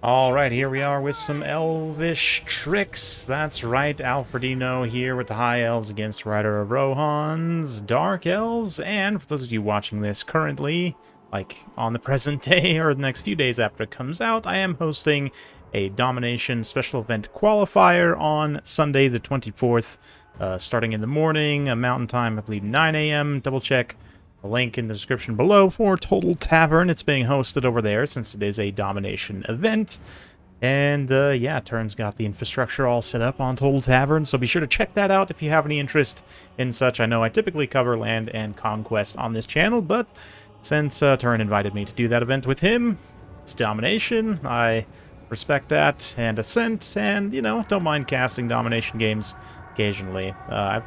Alright, here we are with some elvish tricks. That's right, Alfredino here with the High Elves against Rider of Rohan's Dark Elves. And for those of you watching this currently, like on the present day or the next few days after it comes out, I am hosting a Domination special event qualifier on Sunday the 24th, starting in the morning, Mountain Time, I believe 9 a.m. Double check. A link in the description below for Total Tavern. It's being hosted over there since it is a Domination event. And yeah, Turn's got the infrastructure all set up on Total Tavern, so be sure to check that out if you have any interest in such. I know I typically cover land and conquest on this channel, but since Turn invited me to do that event with him, it's Domination. I respect that and assent, and, you know, don't mind casting Domination games occasionally. I've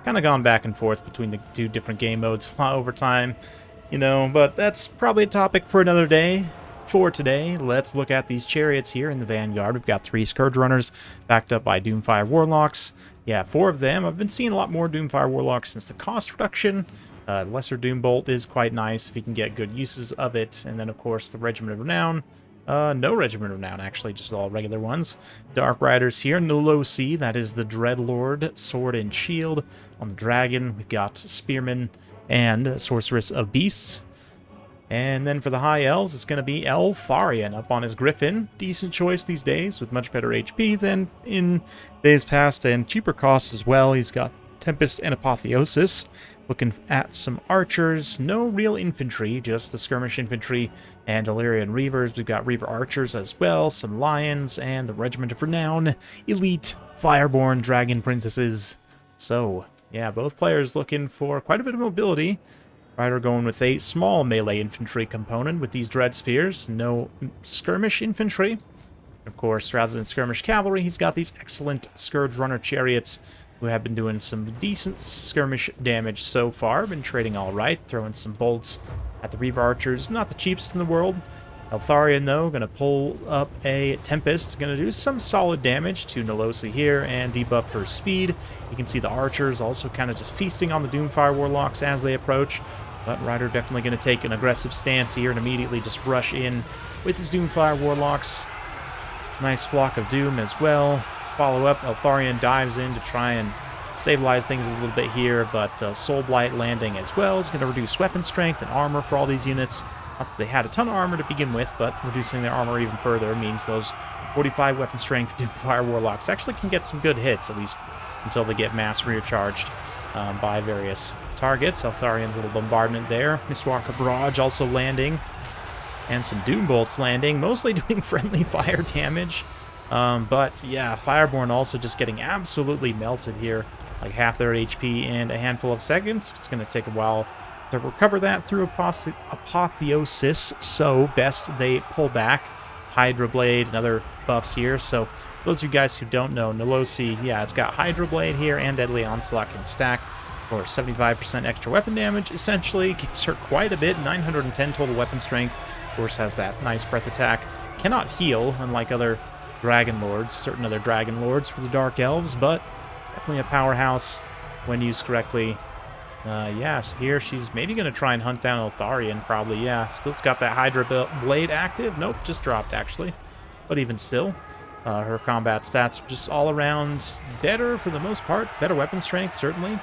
kind of gone back and forth between the two different game modes over time, you know, but that's probably a topic for another day. For today, let's look at these chariots here in the vanguard. We've got 3 Scourge Runners backed up by Doomfire Warlocks. Yeah, 4 of them. I've been seeing a lot more Doomfire Warlocks since the cost reduction. Lesser Doom Bolt is quite nice if you can get good uses of it. And then, of course, the Regiment of Renown. No Regiment of Renown, actually, just all regular ones. Dark Riders here, Nolosi, that is the Dreadlord, Sword and Shield. On the Dragon, we've got Spearman and Sorceress of Beasts. And then for the High Elves, it's going to be Eltharion up on his Griffin. Decent choice these days, with much better HP than in days past, and cheaper costs as well. He's got Tempest and Apotheosis. Looking at some archers, no real infantry, just the skirmish infantry and Illyrian Reavers. We've got Reaver archers as well, some lions, and the Regiment of Renown, elite Fireborn dragon princesses. So, yeah, both players looking for quite a bit of mobility. Rider going with a small melee infantry component with these Dread Spears, no skirmish infantry. Of course, rather than skirmish cavalry, he's got these excellent Scourge Runner chariots, who have been doing some decent skirmish damage so far. Been trading all right, throwing some bolts at the Reaver Archers. Not the cheapest in the world. Eltharion, though, going to pull up a Tempest. Going to do some solid damage to Nolosi here and debuff her speed. You can see the Archers also kind of just feasting on the Doomfire Warlocks as they approach. But Rider definitely going to take an aggressive stance here and immediately just rush in with his Doomfire Warlocks. Nice Flock of Doom as well. Follow up, Eltharion dives in to try and stabilize things a little bit here, but Soul Blight landing as well is going to reduce weapon strength and armor for all these units. Not that they had a ton of armor to begin with, but reducing their armor even further means those 45 weapon strength Doomfire Warlocks actually can get some good hits, at least until they get mass rear charged by various targets. Eltharion's little bombardment there. Mistwalker Barrage also landing, and some Doom Bolts landing, mostly doing friendly fire damage. But yeah, Fireborn also just getting absolutely melted here, like half their HP in a handful of seconds. It's going to take a while to recover that through Apotheosis, so best they pull back. Hydra Blade and other buffs here. So those of you guys who don't know, Nolosi, yeah, it's got Hydra Blade here and Deadly Onslaught can stack for 75% extra weapon damage. Essentially gives her quite a bit, 910 total weapon strength. Of course, has that nice breath attack. Cannot heal, unlike other Dragon Lords, certain other Dragon Lords for the Dark Elves, but definitely a powerhouse when used correctly. Yeah, here she's maybe going to try and hunt down Eltharion, probably, yeah. Still's got that Hydra Blade active. Nope, just dropped, actually. But even still, her combat stats are just all around better for the most part. Better weapon strength, certainly.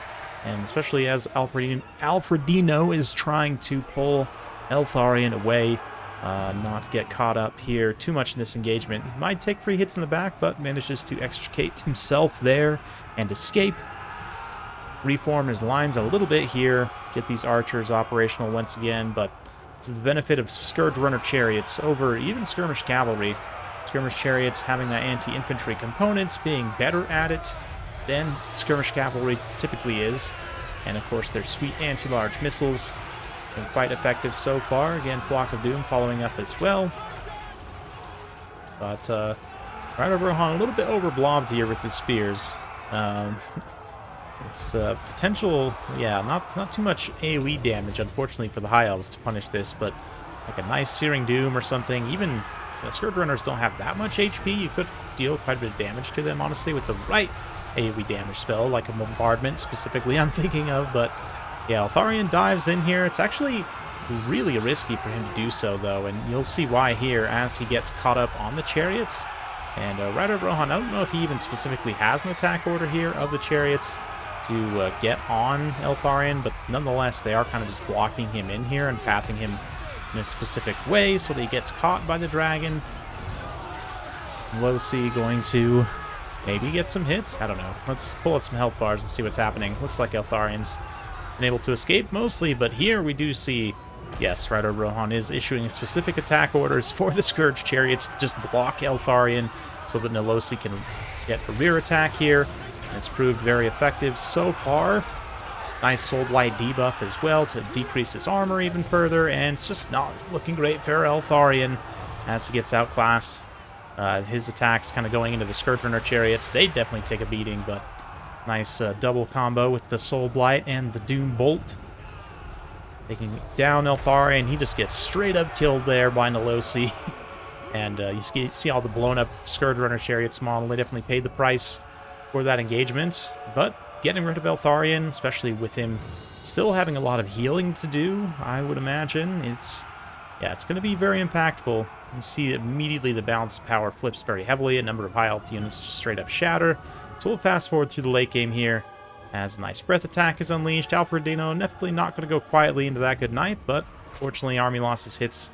And especially as Alfredino is trying to pull Eltharion away. Not get caught up here too much in this engagement. He might take free hits in the back, but manages to extricate himself there and escape. Reform his lines a little bit here, get these archers operational once again, but this is the benefit of Scourge Runner Chariots over even Skirmish Cavalry. Skirmish Chariots having that anti-infantry component, being better at it than Skirmish Cavalry typically is. And of course their sweet anti-large missiles. Been quite effective so far. Again, Flock of Doom following up as well. But Rider of Rohan a little bit overblobbed here with the spears. It's potential, yeah, not too much AoE damage, unfortunately, for the High Elves to punish this, but like a nice Searing Doom or something. Even the Scourge Runners don't have that much HP. You could deal quite a bit of damage to them, honestly, with the right AoE damage spell, like a Bombardment specifically I'm thinking of, but yeah, Eltharion dives in here. It's actually really risky for him to do so, though, and you'll see why here as he gets caught up on the Chariots. And Rider of Rohan, I don't know if he even specifically has an attack order here of the Chariots to get on Eltharion, but nonetheless, they are kind of just blocking him in here and pathing him in a specific way so that he gets caught by the dragon. Losi going to maybe get some hits? I don't know. Let's pull out some health bars and see what's happening. Looks like Eltharion's been able to escape mostly, but here we do see, yes, Rider Rohan is issuing specific attack orders for the Scourge Chariots to just block Eltharion so that Nilosi can get a rear attack here. It's proved very effective so far. Nice Soul Blight debuff as well to decrease his armor even further, and it's just not looking great for Eltharion as he gets outclassed. His attacks kind of going into the Scourge Runner Chariots. They definitely take a beating, but nice double combo with the Soul Blight and the Doom Bolt. Taking down Eltharion, he just gets straight up killed there by Nilosi. And you see all the blown up Scourge Runner Chariots model. They definitely paid the price for that engagement, but getting rid of Eltharion, especially with him still having a lot of healing to do, I would imagine, it's going to be very impactful. You see immediately the balance of power flips very heavily. A number of high elf units just straight up shatter. So we'll fast forward through the late game here as a nice breath attack is unleashed. Alfredino definitely not going to go quietly into that good night, but fortunately army losses hits.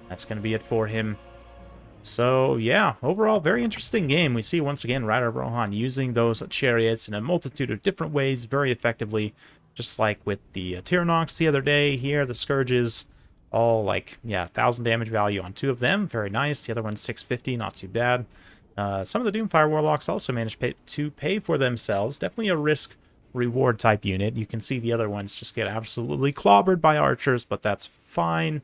That's going to be it for him. So yeah, overall very interesting game. We see once again Rider Rohan using those chariots in a multitude of different ways very effectively, just like with the Tyrannox the other day. Here the Scourges all like 1,000 damage value on 2 of them, very nice. The other one's 650, not too bad. Some of the Doomfire Warlocks also managed to pay for themselves. Definitely a risk reward type unit. You can see the other ones just get absolutely clobbered by archers, but that's fine.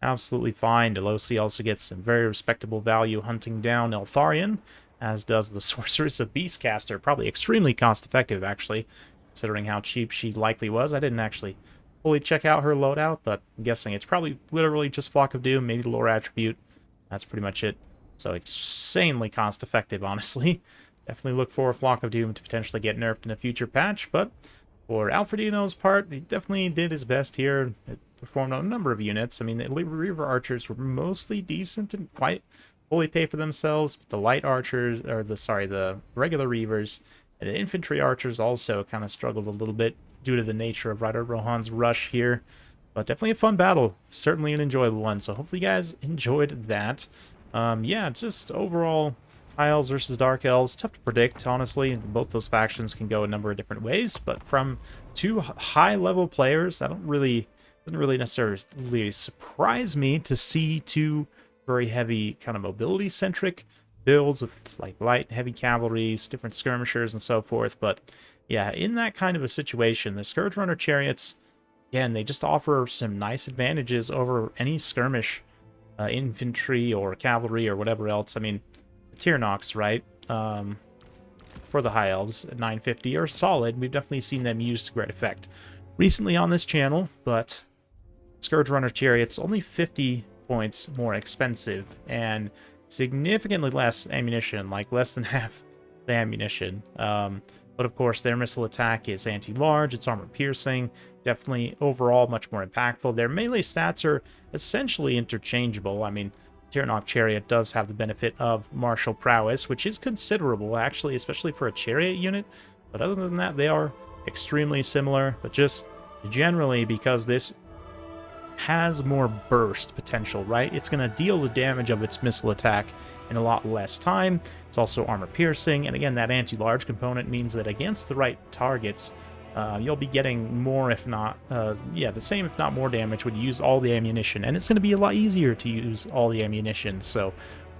Absolutely fine. Delosi also gets some very respectable value hunting down Eltharion, as does the Sorceress of Beastcaster. Probably extremely cost-effective, actually, considering how cheap she likely was. I didn't actually fully check out her loadout, but I'm guessing it's probably literally just Flock of Doom, maybe the lore attribute. That's pretty much it. So insanely cost-effective, honestly. Definitely look for Flock of Doom to potentially get nerfed in a future patch, but for Alfredino's part, he definitely did his best here. It performed on a number of units. I mean, the Reaver Archers were mostly decent and quite fully pay for themselves, but the Light Archers, or the regular Reavers, and the Infantry Archers also kind of struggled a little bit due to the nature of Rider Rohan's rush here. But definitely a fun battle. Certainly an enjoyable one. So hopefully you guys enjoyed that. Yeah, just overall, High Elves versus Dark Elves. Tough to predict, honestly. Both those factions can go a number of different ways. But from 2 high-level players, doesn't really necessarily surprise me to see 2 very heavy kind of mobility-centric builds with like light and heavy cavalries, different skirmishers, and so forth. But yeah, in that kind of a situation, the Scourge Runner Chariots, again, they just offer some nice advantages over any skirmish infantry or cavalry or whatever else. I mean, the Tyrannox, right, for the High Elves at 950 are solid. We've definitely seen them used to great effect recently on this channel, but Scourge Runner Chariots only 50 points more expensive and significantly less ammunition, like less than half the ammunition. But of course, their missile attack is anti-large, it's armor piercing, definitely overall much more impactful. Their melee stats are essentially interchangeable. I mean, Tyrannox Chariot does have the benefit of martial prowess, which is considerable, actually, especially for a chariot unit. But other than that, they are extremely similar, but just generally because this has more burst potential, right? It's going to deal the damage of its missile attack in a lot less time. It's also armor piercing, and again, that anti-large component means that against the right targets, you'll be getting more, if not, the same, if not more damage when you use all the ammunition, and it's going to be a lot easier to use all the ammunition. So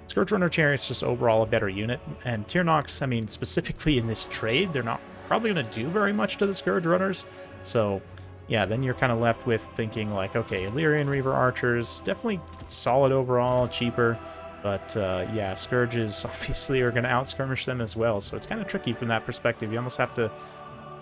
Scourge Runner Chariot's just overall a better unit, and Tyrannox, I mean, specifically in this trade, they're not probably going to do very much to the Scourge Runners, so yeah, then you're kind of left with thinking like, okay, Illyrian Reaver Archers, definitely solid overall, cheaper, but yeah, Scourges obviously are going to out-skirmish them as well, so it's kind of tricky from that perspective. You almost have to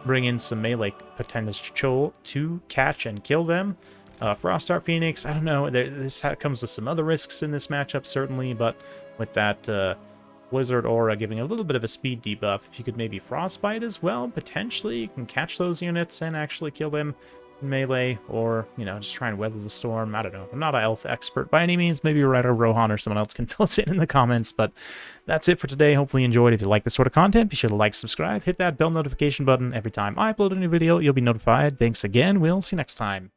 bring in some melee potential to catch and kill them. Frostart Phoenix, I don't know, this comes with some other risks in this matchup, certainly, but with that Blizzard Aura giving a little bit of a speed debuff, if you could maybe Frostbite as well, potentially, you can catch those units and actually kill them. melee, or, you know, just try and weather the storm. I don't know. I'm not an elf expert by any means. Maybe Ryder Rohan or someone else can fill us in the comments, but that's it for today. Hopefully you enjoyed. If you like this sort of content, be sure to like, subscribe, hit that bell notification button. Every time I upload a new video, you'll be notified. Thanks again. We'll see you next time.